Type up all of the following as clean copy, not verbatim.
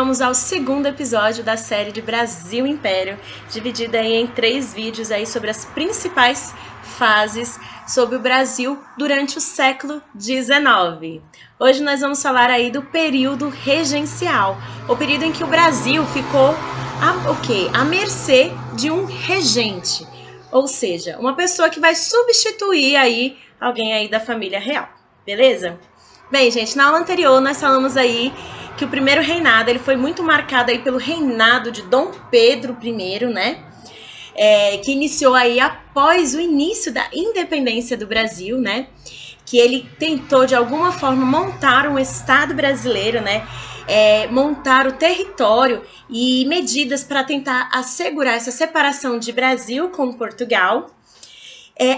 chegamos ao segundo episódio da série de Brasil Império, dividida aí em 3 vídeos aí sobre as principais fases sobre o Brasil durante o século XIX. Hoje nós vamos falar aí do período regencial, o período em que o Brasil ficou à mercê de um regente, ou seja, uma pessoa que vai substituir aí alguém aí da família real, beleza? Bem, gente, na aula anterior nós falamos aí que o primeiro reinado ele foi muito marcado aí pelo reinado de Dom Pedro I, né? Que iniciou aí após o início da independência do Brasil, né? Que ele tentou de alguma forma montar um Estado brasileiro, né? Montar o território e medidas para tentar assegurar essa separação de Brasil com Portugal,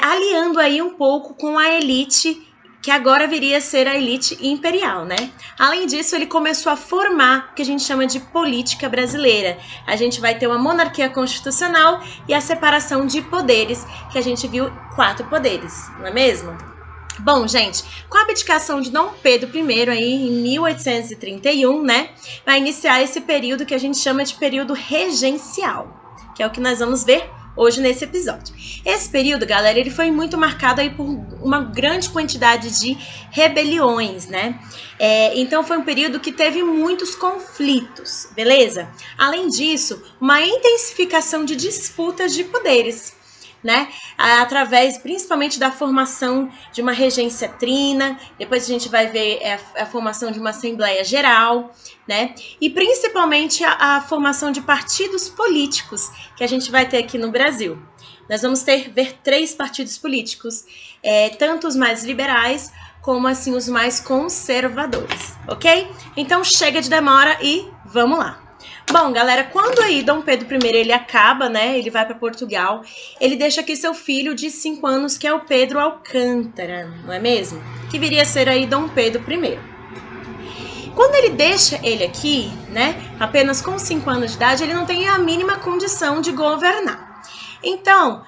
aliando aí um pouco com a elite que agora viria a ser a elite imperial, né? Além disso, ele começou a formar o que a gente chama de política brasileira. A gente vai ter uma monarquia constitucional e a separação de poderes, que a gente viu 4 poderes, não é mesmo? Bom, gente, com a abdicação de Dom Pedro I aí em 1831, né, vai iniciar esse período que a gente chama de período regencial, que é o que nós vamos ver hoje nesse episódio. Esse período, galera, ele foi muito marcado aí por uma grande quantidade de rebeliões, né? Então foi um período que teve muitos conflitos, beleza? Além disso, uma intensificação de disputas de poderes, né? Através principalmente da formação de uma regência trina, depois a gente vai ver a formação de uma Assembleia Geral, né? E principalmente a formação de partidos políticos que a gente vai ter aqui no Brasil. Nós vamos ver 3 partidos políticos, tanto os mais liberais como assim os mais conservadores, ok? Então chega de demora e vamos lá. Bom, galera, quando aí Dom Pedro I ele acaba, né, ele vai para Portugal, ele deixa aqui seu filho de 5 anos, que é o Pedro Alcântara, não é mesmo? Que viria a ser aí Dom Pedro I. Quando ele deixa ele aqui, né, apenas com 5 anos de idade, ele não tem a mínima condição de governar. Então,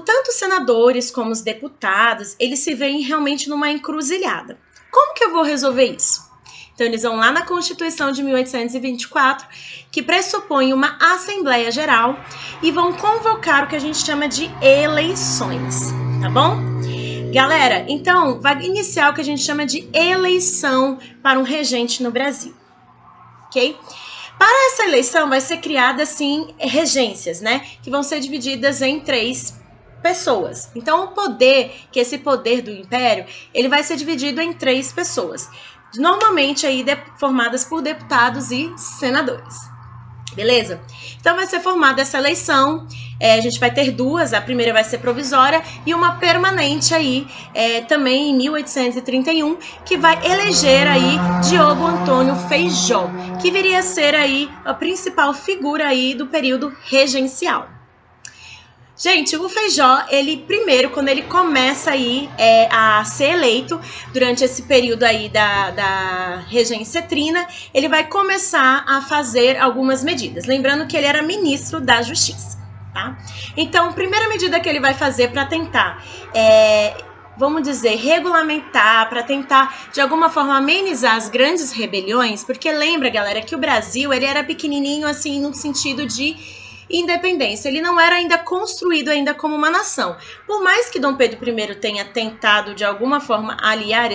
tanto os senadores como os deputados, eles se veem realmente numa encruzilhada. Como que eu vou resolver isso? Então, eles vão lá na Constituição de 1824, que pressupõe uma Assembleia Geral, e vão convocar o que a gente chama de eleições, tá bom? Galera, então, vai iniciar o que a gente chama de eleição para um regente no Brasil, ok? Para essa eleição, vai ser criada, assim, regências, né? Que vão ser divididas em 3 pessoas. Então, o poder, que esse poder do Império, ele vai ser dividido em 3 pessoas. Normalmente aí formadas por deputados e senadores, beleza? Então vai ser formada essa eleição, a gente vai ter 2, a primeira vai ser provisória e uma permanente aí, também em 1831, que vai eleger aí Diogo Antônio Feijó, que viria a ser aí a principal figura aí do período regencial. Gente, o Feijó, ele primeiro, quando ele começa aí a ser eleito, durante esse período aí da regência trina, ele vai começar a fazer algumas medidas. Lembrando que ele era ministro da Justiça, tá? Então, a primeira medida que ele vai fazer para tentar, vamos dizer, regulamentar, para tentar, de alguma forma, amenizar as grandes rebeliões, porque lembra, galera, que o Brasil, ele era pequenininho, assim, no sentido de independência, ele não era ainda construído ainda como uma nação. Por mais que Dom Pedro I tenha tentado de alguma forma aliar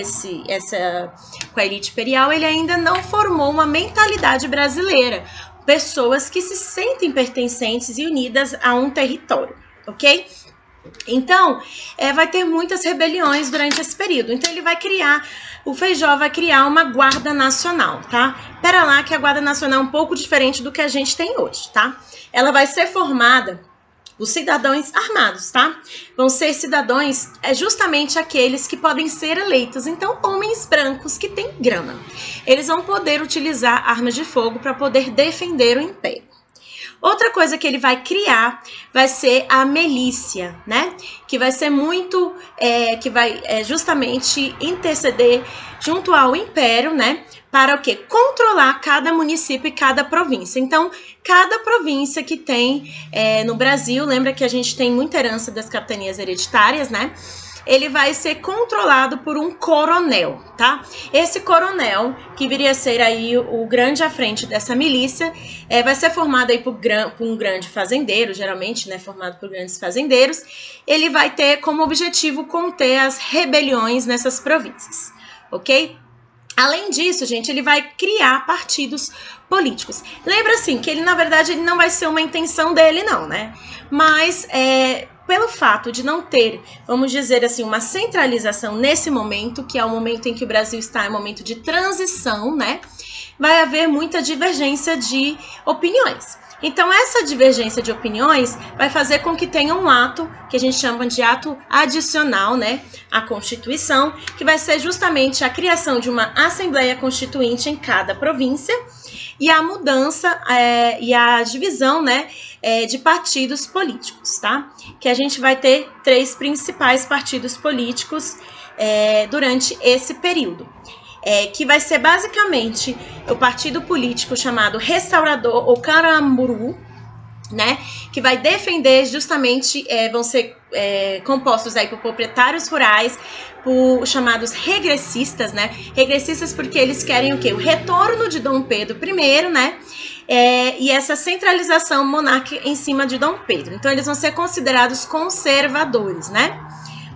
com a elite imperial, ele ainda não formou uma mentalidade brasileira, pessoas que se sentem pertencentes e unidas a um território, ok? Então, vai ter muitas rebeliões durante esse período. Então, o Feijó vai criar uma Guarda Nacional, tá? Pera lá que a Guarda Nacional é um pouco diferente do que a gente tem hoje, tá? Ela vai ser formada por cidadãos armados, tá? Vão ser cidadãos, justamente aqueles que podem ser eleitos. Então, homens brancos que têm grana. Eles vão poder utilizar armas de fogo para poder defender o império. Outra coisa que ele vai criar vai ser a milícia, né? Que vai ser muito, que vai justamente interceder junto ao império, né? Para o quê? Controlar cada município e cada província. Então, cada província que tem no Brasil, lembra que a gente tem muita herança das capitanias hereditárias, né? ele vai ser controlado por um coronel, tá? Esse coronel, que viria a ser aí o grande à frente dessa milícia, vai ser formado aí por um grande fazendeiro, geralmente, né, formado por grandes fazendeiros. Ele vai ter como objetivo conter as rebeliões nessas províncias, ok? Além disso, gente, ele vai criar partidos políticos. Lembra assim, que ele, na verdade, ele não vai ser uma intenção dele, não, né? Mas, pelo fato de não ter, vamos dizer assim, uma centralização nesse momento, que é o momento em que o Brasil está em momento de transição, né? Vai haver muita divergência de opiniões. Então, essa divergência de opiniões vai fazer com que tenha um ato, que a gente chama de ato adicional, né, à Constituição, que vai ser justamente a criação de uma Assembleia Constituinte em cada província e a mudança e a divisão, né, de partidos políticos, tá? Que a gente vai ter 3 principais partidos políticos durante esse período. Que vai ser basicamente o partido político chamado Restaurador ou Caramuru, né, que vai defender justamente, vão ser compostos aí por proprietários rurais, por chamados regressistas, né, regressistas porque eles querem o quê? O retorno de Dom Pedro I, né, e essa centralização monárquica em cima de Dom Pedro. Então, eles vão ser considerados conservadores, né,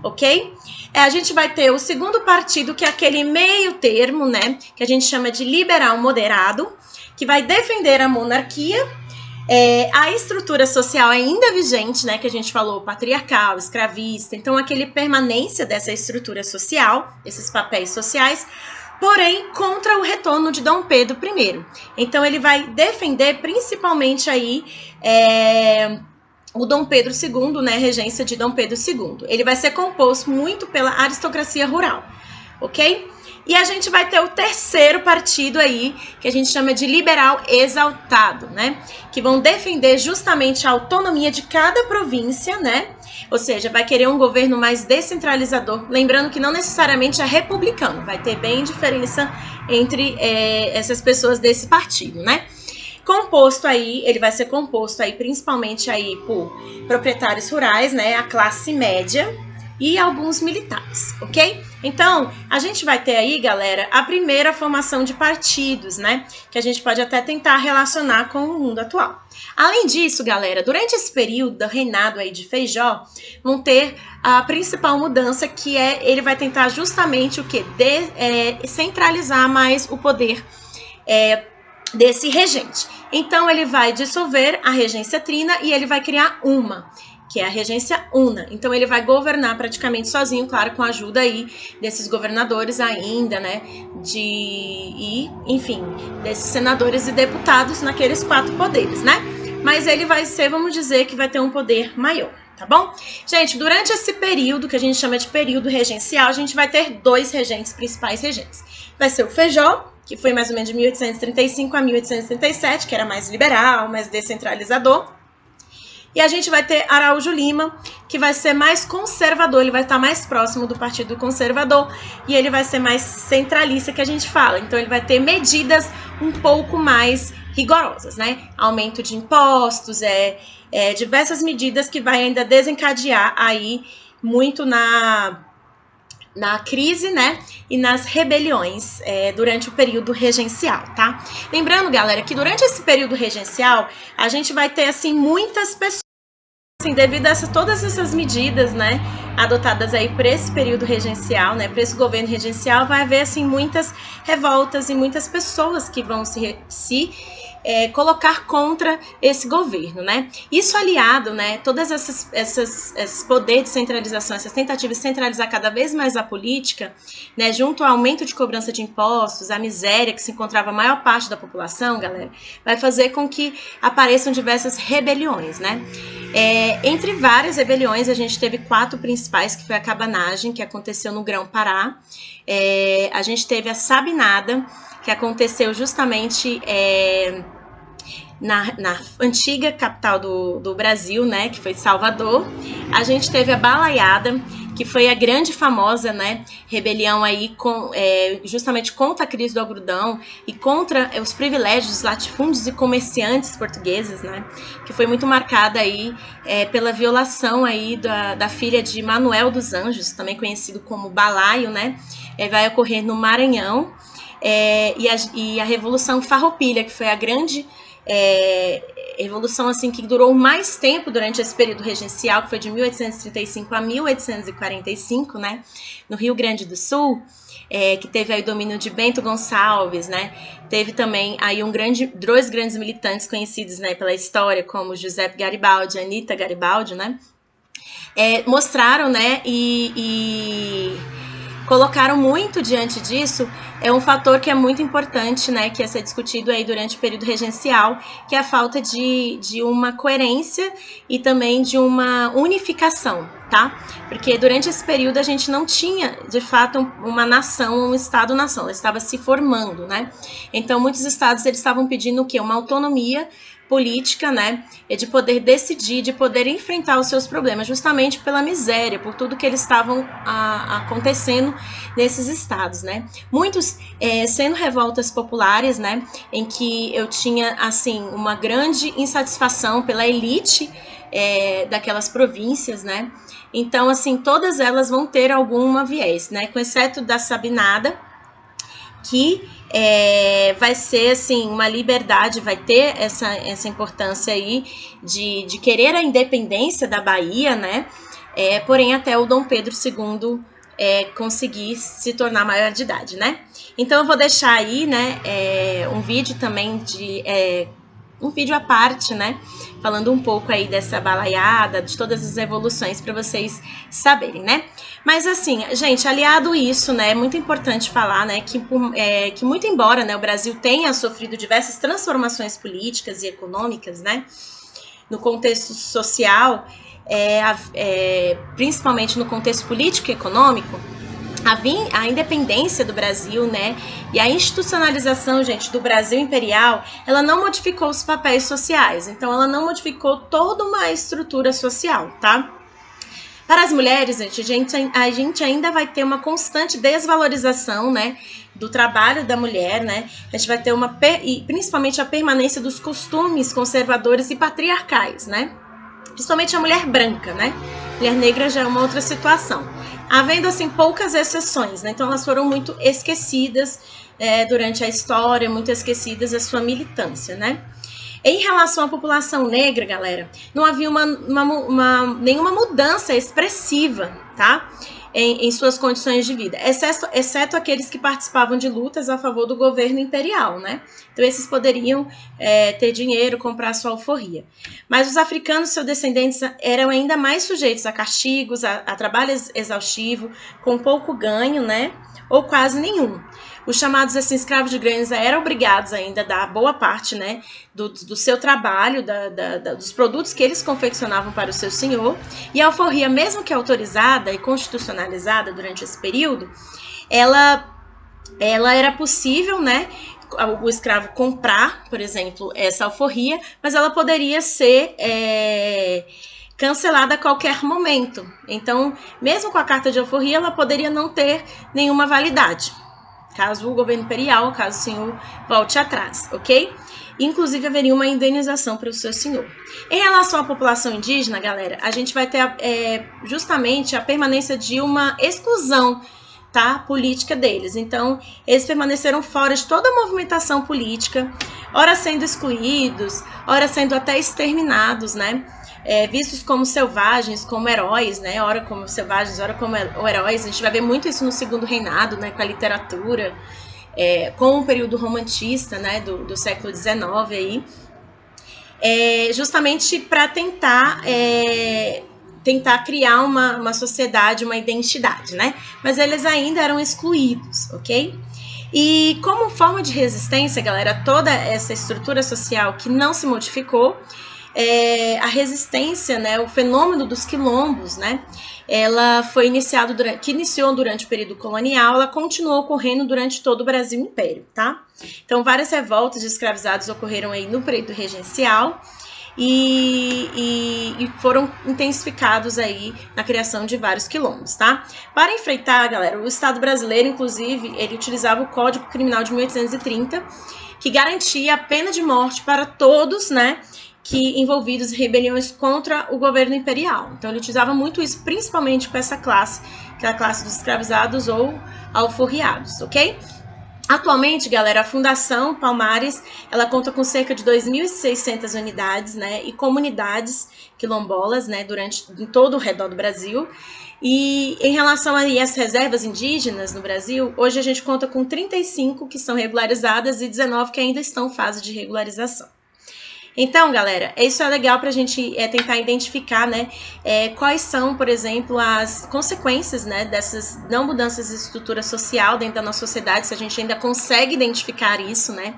ok? A gente vai ter o segundo partido, que é aquele meio termo, né, que a gente chama de liberal moderado, que vai defender a monarquia, a estrutura social ainda vigente, né, que a gente falou, patriarcal, escravista, então aquele permanência dessa estrutura social, esses papéis sociais, porém contra o retorno de Dom Pedro I. Então ele vai defender principalmente aí o Dom Pedro II, né, regência de Dom Pedro II. Ele vai ser composto muito pela aristocracia rural, ok? E a gente vai ter o terceiro partido aí, que a gente chama de liberal exaltado, né? Que vão defender justamente a autonomia de cada província, né? Ou seja, vai querer um governo mais descentralizador. Lembrando que não necessariamente é republicano, vai ter bem diferença entre essas pessoas desse partido, né? Composto aí, ele vai ser composto aí principalmente aí por proprietários rurais, né, a classe média e alguns militares, ok? Então, a gente vai ter aí, galera, a primeira formação de partidos, né, que a gente pode até tentar relacionar com o mundo atual. Além disso, galera, durante esse período do reinado aí de Feijó, vão ter a principal mudança, que ele vai tentar justamente o quê? Centralizar mais o poder desse regente. Então, ele vai dissolver a regência trina e ele vai criar uma, que é a regência una. Então, ele vai governar praticamente sozinho, claro, com a ajuda aí desses governadores ainda, né, enfim, desses senadores e deputados naqueles 4 poderes, né? Mas ele vai ser, vamos dizer, que vai ter um poder maior, tá bom? Gente, durante esse período, que a gente chama de período regencial, a gente vai ter 2 regentes, principais regentes. Vai ser o Feijó, que foi mais ou menos de 1835 a 1837, que era mais liberal, mais descentralizador. E a gente vai ter Araújo Lima, que vai ser mais conservador, ele vai estar mais próximo do Partido Conservador e ele vai ser mais centralista, que a gente fala. Então, ele vai ter medidas um pouco mais rigorosas, né? Aumento de impostos, diversas medidas que vai ainda desencadear aí muito na crise, né, e nas rebeliões durante o período regencial, tá? Lembrando, galera, que durante esse período regencial, a gente vai ter, assim, muitas pessoas, assim, devido a todas essas medidas, né, adotadas aí por esse período regencial, né, por esse governo regencial, vai haver, assim, muitas revoltas e muitas pessoas que vão se colocar contra esse governo, né? Isso aliado, né, todas esses poderes de centralização, essas tentativas de centralizar cada vez mais a política, né, junto ao aumento de cobrança de impostos, a miséria que se encontrava a maior parte da população, galera, vai fazer com que apareçam diversas rebeliões, né? Entre várias rebeliões, a gente teve 4 principais, que foi a cabanagem, que aconteceu no Grão-Pará, a gente teve a Sabinada, que aconteceu justamente na antiga capital do Brasil, né, que foi Salvador. A gente teve a Balaiada, que foi a grande famosa, né, rebelião aí justamente contra a crise do algodão e contra os privilégios dos latifúndios e comerciantes portugueses, né, que foi muito marcada aí pela violação aí da filha de Manuel dos Anjos, também conhecido como Balaio, né, vai ocorrer no Maranhão, e a Revolução Farroupilha, que foi a grande revolução assim que durou mais tempo durante esse período regencial, que foi de 1835 a 1845, né, no Rio Grande do Sul, que teve aí o domínio de Bento Gonçalves, né, teve também aí dois grandes militantes conhecidos, né, pela história, como Giuseppe Garibaldi e Anita Garibaldi, né, mostraram, né, e colocaram muito diante disso um fator que é muito importante, né, que ia ser discutido aí durante o período regencial, que é a falta de uma coerência e também de uma unificação, tá? Porque durante esse período a gente não tinha, de fato, uma nação, um estado-nação, ela estava se formando, né? Então, muitos estados, eles estavam pedindo o quê? Uma autonomia política, né, de poder decidir, de poder enfrentar os seus problemas, justamente pela miséria, por tudo que eles estavam acontecendo nesses estados, né. Muitos sendo revoltas populares, né, em que eu tinha, assim, uma grande insatisfação pela elite daquelas províncias, né. Então, assim, todas elas vão ter alguma viés, né, com exceto da Sabinada, que vai ser assim uma liberdade, vai ter essa importância aí de querer a independência da Bahia, né? Porém, até o Dom Pedro II conseguir se tornar maior de idade, né? Então, eu vou deixar aí, né, um vídeo também um vídeo à parte, né, falando um pouco aí dessa balaiada, de todas as evoluções para vocês saberem, né. Mas assim, gente, aliado isso, né, é muito importante falar, né, que muito embora, né, o Brasil tenha sofrido diversas transformações políticas e econômicas, né, no contexto social, principalmente no contexto político e econômico, a independência do Brasil, né, e a institucionalização, gente, do Brasil imperial, ela não modificou os papéis sociais, então ela não modificou toda uma estrutura social, tá? Para as mulheres, gente, a gente ainda vai ter uma constante desvalorização, né, do trabalho da mulher, né, a gente vai ter e principalmente a permanência dos costumes conservadores e patriarcais, né, principalmente a mulher branca, né, mulher negra já é uma outra situação. Havendo, assim, poucas exceções, né? Então elas foram muito esquecidas durante a história, muito esquecidas a sua militância, né? Em relação à população negra, galera, não havia nenhuma mudança expressiva, tá? Em suas condições de vida, exceto aqueles que participavam de lutas a favor do governo imperial, né? Então, esses poderiam ter dinheiro, comprar sua alforria. Mas os africanos, seus descendentes, eram ainda mais sujeitos a castigos, a trabalho exaustivo, com pouco ganho, né? Ou quase nenhum. Os chamados assim, escravos de grandes eram obrigados ainda a dar boa parte, né, do seu trabalho, dos produtos que eles confeccionavam para o seu senhor. E a alforria, mesmo que autorizada e constitucionalizada durante esse período, ela era possível, né, o escravo comprar, por exemplo, essa alforria, mas ela poderia ser cancelada a qualquer momento. Então, mesmo com a carta de alforria, ela poderia não ter nenhuma validade, caso o governo imperial, caso o senhor volte atrás, ok? Inclusive, haveria uma indenização para o seu senhor. Em relação à população indígena, galera, a gente vai ter justamente a permanência de uma exclusão, tá, política deles. Então, eles permaneceram fora de toda a movimentação política, ora sendo excluídos, ora sendo até exterminados, né? Vistos como selvagens, como heróis, né? Ora como selvagens, ora como heróis. A gente vai ver muito isso no Segundo Reinado, né? Com a literatura, com o período romantista, né? Do século XIX aí, justamente para tentar criar uma sociedade, uma identidade, né? Mas eles ainda eram excluídos, ok? E como forma de resistência, galera, toda essa estrutura social que não se modificou, a resistência, né, o fenômeno dos quilombos, né, ela foi que iniciou durante o período colonial, ela continuou ocorrendo durante todo o Brasil Império, tá? Então, várias revoltas de escravizados ocorreram aí no período regencial, e foram intensificados aí na criação de vários quilombos, tá? Para enfrentar, galera, o Estado brasileiro, inclusive, ele utilizava o Código Criminal de 1830, que garantia a pena de morte para todos, né, que envolvidos em rebeliões contra o governo imperial. Então ele utilizava muito isso, principalmente com essa classe, que é a classe dos escravizados ou alforriados, ok? Atualmente, galera, a Fundação Palmares, ela conta com cerca de 2.600 unidades, né, e comunidades quilombolas, né, em todo o redor do Brasil. E em relação aí às reservas indígenas no Brasil, hoje a gente conta com 35 que são regularizadas e 19 que ainda estão em fase de regularização. Então, galera, isso é legal para a gente tentar identificar, né, quais são, por exemplo, as consequências, né, dessas não mudanças de estrutura social dentro da nossa sociedade, se a gente ainda consegue identificar isso, né,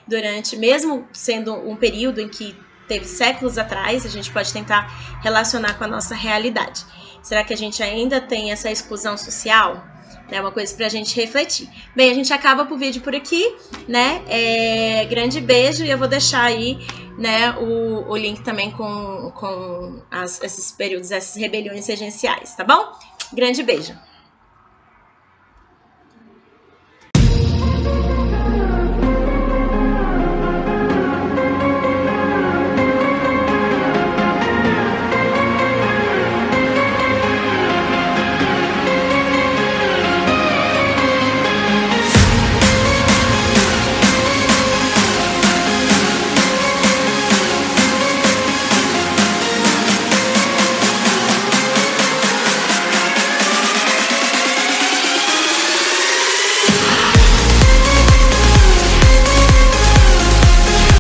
durante, mesmo sendo um período em que teve séculos atrás, a gente pode tentar relacionar com a nossa realidade. Será que a gente ainda tem essa exclusão social? É uma coisa pra gente refletir. Bem, a gente acaba o vídeo por aqui, né? Grande beijo e eu vou deixar aí, né, o link também com esses períodos, essas rebeliões regenciais, tá bom? Grande beijo.